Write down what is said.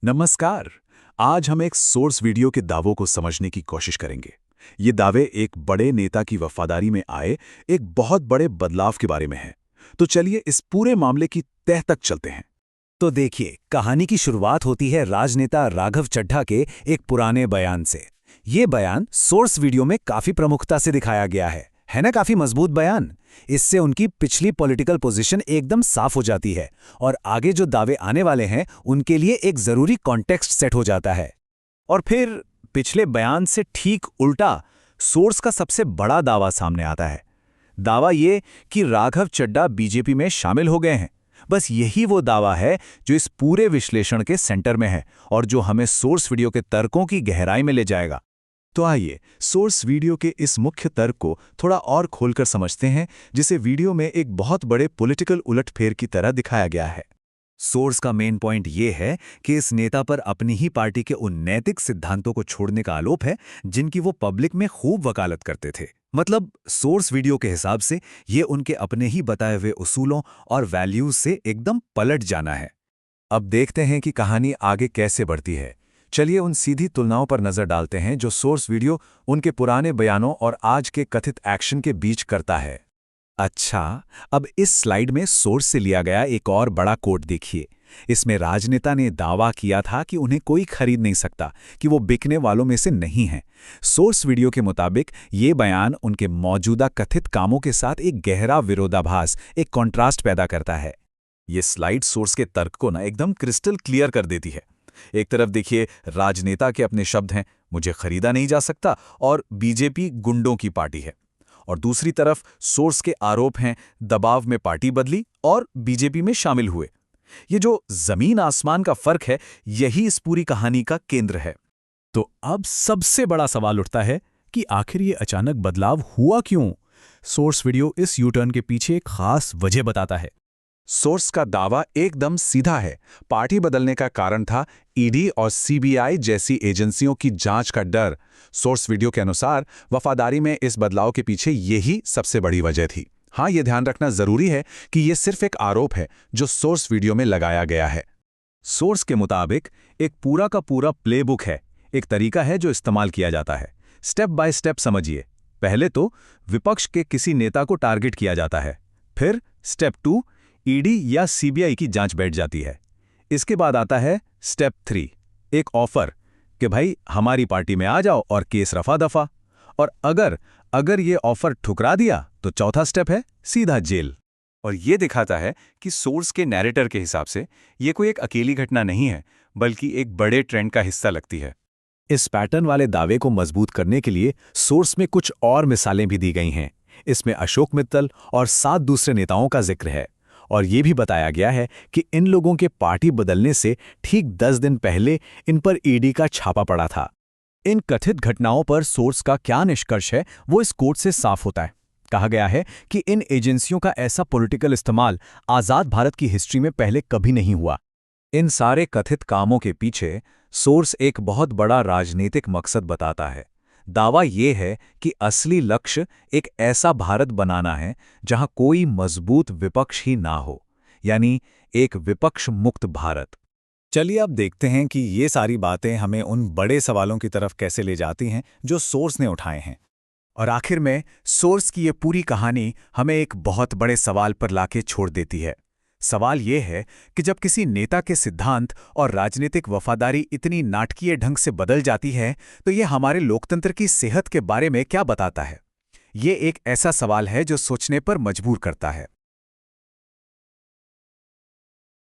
नमस्कार। आज हम एक सोर्स वीडियो के दावों को समझने की कोशिश करेंगे। ये दावे एक बड़े नेता की वफादारी में आए एक बहुत बड़े बदलाव के बारे में हैं। तो चलिए इस पूरे मामले की तह तक चलते हैं। तो देखिए, कहानी की शुरुआत होती है राजनेता राघव चड्ढा के एक पुराने बयान से। ये बयान सोर्स वीडियो में काफी प्रमुखता से दिखाया गया है ना? काफी मजबूत बयान। इससे उनकी पिछली पॉलिटिकल पोजीशन एकदम साफ हो जाती है और आगे जो दावे आने वाले हैं उनके लिए एक जरूरी कॉन्टेक्स्ट सेट हो जाता है। और फिर पिछले बयान से ठीक उल्टा सोर्स का सबसे बड़ा दावा सामने आता है। दावा ये कि राघव चड्ढा बीजेपी में शामिल हो गए हैं। बस यही वो दावा है जो इस पूरे विश्लेषण के सेंटर में है और जो हमें सोर्स वीडियो के तर्कों की गहराई में ले जाएगा। तो आइए सोर्स वीडियो के इस मुख्य तर्क को थोड़ा और खोलकर समझते हैं, जिसे वीडियो में एक बहुत बड़े पॉलिटिकल उलटफेर की तरह दिखाया गया है। सोर्स का मेन पॉइंट ये है कि इस नेता पर अपनी ही पार्टी के उन नैतिक सिद्धांतों को छोड़ने का आरोप है जिनकी वो पब्लिक में खूब वकालत करते थे। मतलब सोर्स वीडियो के हिसाब से ये उनके अपने ही बताए हुए उसूलों और वैल्यूज से एकदम पलट जाना है। अब देखते हैं कि कहानी आगे कैसे बढ़ती है। चलिए उन सीधी तुलनाओं पर नजर डालते हैं जो सोर्स वीडियो उनके पुराने बयानों और आज के कथित एक्शन के बीच करता है। अच्छा, अब इस स्लाइड में सोर्स से लिया गया एक और बड़ा कोट देखिए। इसमें राजनेता ने दावा किया था कि उन्हें कोई खरीद नहीं सकता, कि वो बिकने वालों में से नहीं हैं। सोर्स वीडियो के मुताबिक ये बयान उनके मौजूदा कथित कामों के साथ एक गहरा विरोधाभास, एक कॉन्ट्रास्ट पैदा करता है। ये स्लाइड सोर्स के तर्क को एकदम क्रिस्टल क्लियर कर देती है। एक तरफ देखिए, राजनेता के अपने शब्द हैं, मुझे खरीदा नहीं जा सकता और बीजेपी गुंडों की पार्टी है। और दूसरी तरफ सोर्स के आरोप हैं, दबाव में पार्टी बदली और बीजेपी में शामिल हुए। ये जो जमीन आसमान का फर्क है, यही इस पूरी कहानी का केंद्र है। तो अब सबसे बड़ा सवाल उठता है कि आखिर ये अचानक बदलाव हुआ क्यों? सोर्स वीडियो इस यू टर्न के पीछे एक खास वजह बताता है। सोर्स का दावा एकदम सीधा है। पार्टी बदलने का कारण था ईडी और सीबीआई जैसी एजेंसियों की जांच का डर। सोर्स वीडियो के अनुसार वफादारी में इस बदलाव के पीछे यही सबसे बड़ी वजह थी। हाँ, यह ध्यान रखना जरूरी है कि यह सिर्फ एक आरोप है जो सोर्स वीडियो में लगाया गया है। सोर्स के मुताबिक एक पूरा का पूरा प्लेबुक है, एक तरीका है जो इस्तेमाल किया जाता है। स्टेप बाय स्टेप समझिए। पहले तो विपक्ष के किसी नेता को टारगेट किया जाता है। फिर स्टेप 2, ईडी या सीबीआई की जांच बैठ जाती है। इसके बाद आता है स्टेप 3, एक ऑफर कि भाई हमारी पार्टी में आ जाओ और केस रफा दफा। और अगर ये ऑफर ठुकरा दिया तो चौथा स्टेप है सीधा जेल। और ये दिखाता है कि सोर्स के नैरेटर के हिसाब से ये कोई एक अकेली घटना नहीं है, बल्कि एक बड़े ट्रेंड का हिस्सा लगती है। इस पैटर्न वाले दावे को मजबूत करने के लिए सोर्स में कुछ और मिसालें भी दी गई हैं। इसमें अशोक मित्तल और 7 दूसरे नेताओं का जिक्र है और ये भी बताया गया है कि इन लोगों के पार्टी बदलने से ठीक 10 दिन पहले इन पर ईडी का छापा पड़ा था। इन कथित घटनाओं पर सोर्स का क्या निष्कर्ष है, वो इस कोट से साफ होता है। कहा गया है कि इन एजेंसियों का ऐसा पॉलिटिकल इस्तेमाल आज़ाद भारत की हिस्ट्री में पहले कभी नहीं हुआ। इन सारे कथित कामों के पीछे सोर्स एक बहुत बड़ा राजनीतिक मकसद बताता है। दावा ये है कि असली लक्ष्य एक ऐसा भारत बनाना है जहां कोई मजबूत विपक्ष ही ना हो, यानी एक विपक्ष मुक्त भारत। चलिए अब देखते हैं कि ये सारी बातें हमें उन बड़े सवालों की तरफ कैसे ले जाती हैं जो सोर्स ने उठाए हैं। और आखिर में सोर्स की ये पूरी कहानी हमें एक बहुत बड़े सवाल पर लाके छोड़ देती है। सवाल ये है कि जब किसी नेता के सिद्धांत और राजनीतिक वफादारी इतनी नाटकीय ढंग से बदल जाती है, तो ये हमारे लोकतंत्र की सेहत के बारे में क्या बताता है? ये एक ऐसा सवाल है जो सोचने पर मजबूर करता है।